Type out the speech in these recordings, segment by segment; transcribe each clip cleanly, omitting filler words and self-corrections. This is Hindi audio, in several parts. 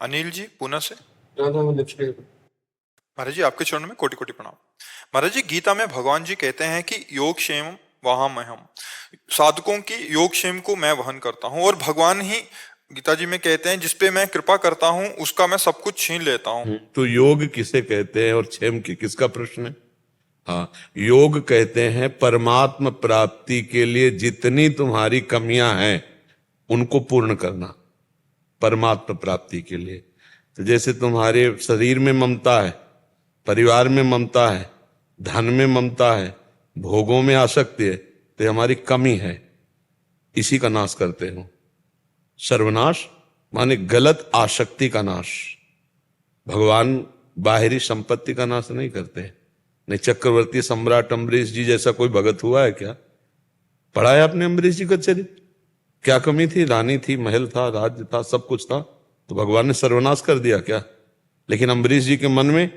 अनिल जी पुणे से। राधा लक्ष्मी। महाराज जी आपके चरणों में कोटि कोटि प्रणाम। महाराज जी गीता में भगवान जी कहते हैं कि योग क्षेम वहामहम, साधकों की योग क्षेम को मैं वहन करता हूँ, और भगवान ही गीता जी में कहते हैं जिसपे मैं कृपा करता हूँ उसका मैं सब कुछ छीन लेता हूँ। तो योग किसे कहते हैं और क्षेम की किसका प्रश्न है? हाँ, योग कहते हैं परमात्म प्राप्ति के लिए जितनी तुम्हारी कमियां हैं उनको पूर्ण करना, परमात्म प्राप्ति के लिए। तो जैसे तुम्हारे शरीर में ममता है, परिवार में ममता है, धन में ममता है, भोगों में आसक्ति है, तो ये हमारी कमी है, इसी का नाश करते हो। सर्वनाश माने गलत आसक्ति का नाश। भगवान बाहरी संपत्ति का नाश नहीं करते। नहीं, चक्रवर्ती सम्राट अम्बरीश जी जैसा कोई भगत हुआ है क्या? पढ़ा है आपने अम्बरीश जी का चरित्र? क्या कमी थी? रानी थी, महल था, राज्य था, सब कुछ था, तो भगवान ने सर्वनाश कर दिया क्या? लेकिन अम्बरीश जी के मन में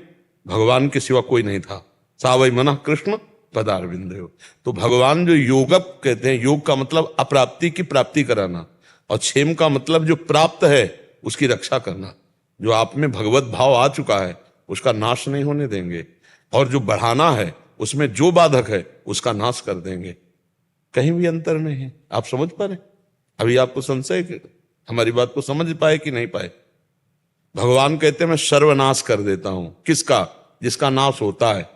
भगवान के सिवा कोई नहीं था। सावई मना कृष्ण पदारविंद। तो भगवान जो योगक कहते हैं, योग का मतलब अप्राप्ति की प्राप्ति कराना, और क्षेम का मतलब जो प्राप्त है उसकी रक्षा करना। जो आप में भगवत भाव आ चुका है उसका नाश नहीं होने देंगे, और जो बढ़ाना है उसमें जो बाधक है उसका नाश कर देंगे। कहीं भी अंतर नहीं है। आप समझ पा रहे? अभी आपको संशय कि हमारी बात को समझ पाए कि नहीं पाए? भगवान कहते हैं मैं सर्वनाश कर देता हूं। किसका? जिसका नाश होता है।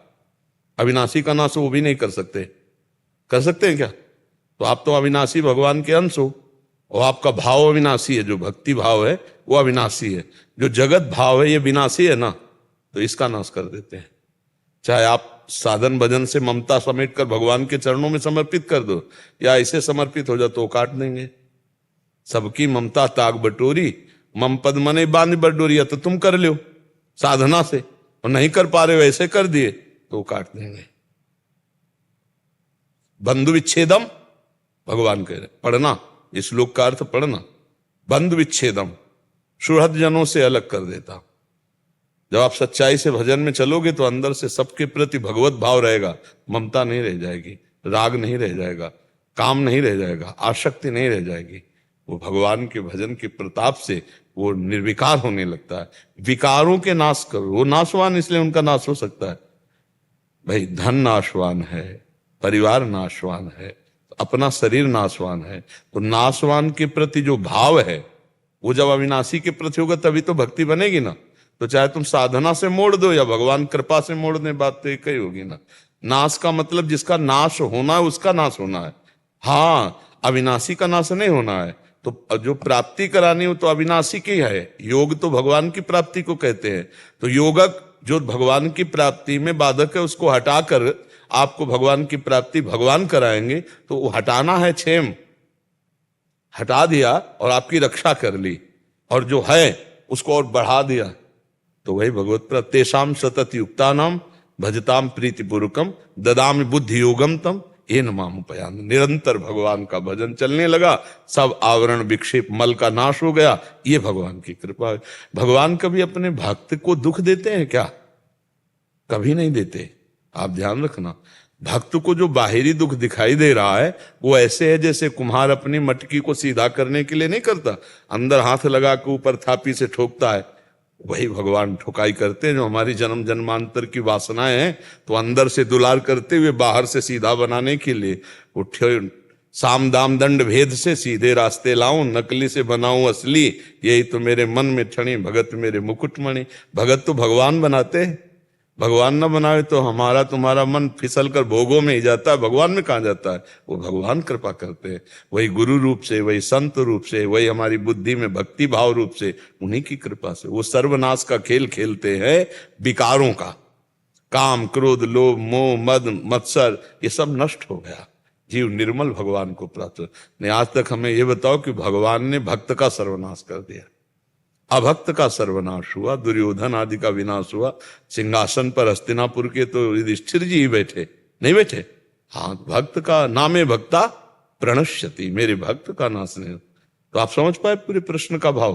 अविनाशी का नाश वो भी नहीं कर सकते। कर सकते हैं क्या? तो आप तो अविनाशी भगवान के अंश हो, और आपका भाव अविनाशी है। जो भक्ति भाव है वो अविनाशी है, जो जगत भाव है ये विनाशी है ना, तो इसका नाश कर देते हैं। चाहे आप साधन भजन से ममता समेट कर भगवान के चरणों में समर्पित कर दो, या ऐसे समर्पित हो जाओ तो काट देंगे। सबकी ममता ताग बटोरी, मम पद मने बांध बटोरी। तो तुम कर लो साधना से, और नहीं कर पा रहे हो ऐसे कर दिए तो काट देंगे। बंधु विच्छेदम भगवान कह रहे, पढ़ना इस श्लोक का अर्थ पढ़ना। बंधु विच्छेदम, सुहृद जनों से अलग कर देता। जब आप सच्चाई से भजन में चलोगे तो अंदर से सबके प्रति भगवत भाव रहेगा। ममता नहीं रह जाएगी, राग नहीं रह जाएगा, काम नहीं रह जाएगा, आसक्ति नहीं रह जाएगी। वो भगवान के भजन के प्रताप से वो निर्विकार होने लगता है। विकारों के नाश करो। वो नाशवान इसलिए उनका नाश हो सकता है। भाई धन नाशवान है, परिवार नाशवान है, अपना शरीर नाशवान है, तो नाशवान के प्रति जो भाव है वो जब अविनाशी के प्रति होगा तभी तो भक्ति बनेगी ना। तो चाहे तुम साधना से मोड़ दो या भगवान कृपा से मोड़ दे, बात तो एक ही होगी ना। नाश का मतलब जिसका नाश होना है उसका नाश होना है। हाँ, अविनाशी का नाश नहीं होना है। तो जो प्राप्ति करानी हो तो अविनाशी की है। योग तो भगवान की प्राप्ति को कहते हैं। तो योगक जो भगवान की प्राप्ति में बाधक है उसको हटाकर आपको भगवान की प्राप्ति भगवान कराएंगे, तो वो हटाना है क्षेम। हटा दिया और आपकी रक्षा कर ली, और जो है उसको और बढ़ा दिया, तो वही भगवत प्राप्ति। तेषाम सतत युक्तानाम भजताम प्रीतिपूर्वकम ददामि बुद्धि योगम तम येन माम उपयान। निरंतर भगवान का भजन चलने लगा, सब आवरण विक्षेप मल का नाश हो गया। ये भगवान की कृपा है। भगवान कभी अपने भक्त को दुख देते हैं क्या? कभी नहीं देते। आप ध्यान रखना, भक्त को जो बाहरी दुख दिखाई दे रहा है वो ऐसे है जैसे कुम्हार अपनी मटकी को सीधा करने के लिए नहीं करता, अंदर हाथ लगा के ऊपर थापी से ठोकता है। वही भगवान ठुकाई करते हैं। जो हमारी जन्म जन्मांतर की वासनाएं हैं तो अंदर से दुलार करते हुए बाहर से सीधा बनाने के लिए उठे। साम दाम दंड भेद से सीधे रास्ते लाऊं, नकली से बनाऊं असली, यही तो मेरे मन में ठणी, भगत मेरे मुकुटमणि। भगत तो भगवान बनाते हैं। भगवान न बनाए तो हमारा तुम्हारा मन फिसल कर भोगों में ही जाता है, भगवान में कहाँ जाता है? वो भगवान कृपा करते हैं। वही गुरु रूप से, वही संत रूप से, वही हमारी बुद्धि में भक्ति भाव रूप से, उन्हीं की कृपा से वो सर्वनाश का खेल खेलते हैं। विकारों का, काम क्रोध लोभ मोह मद मत्सर, ये सब नष्ट हो गया। जीव निर्मल भगवान को प्राप्त नहीं। आज तक हमें ये बताओ कि भगवान ने भक्त का सर्वनाश कर दिया, अभक्त का सर्वनाश हुआ, दुर्योधन आदि का विनाश हुआ। सिंहासन पर हस्तिनापुर के तो युधिष्ठिर जी ही बैठे, नहीं बैठे? हाँ, भक्त का नामे भक्ता प्रणश्यति, मेरे भक्त का नाश नहीं। तो आप समझ पाए पूरे प्रश्न का भाव?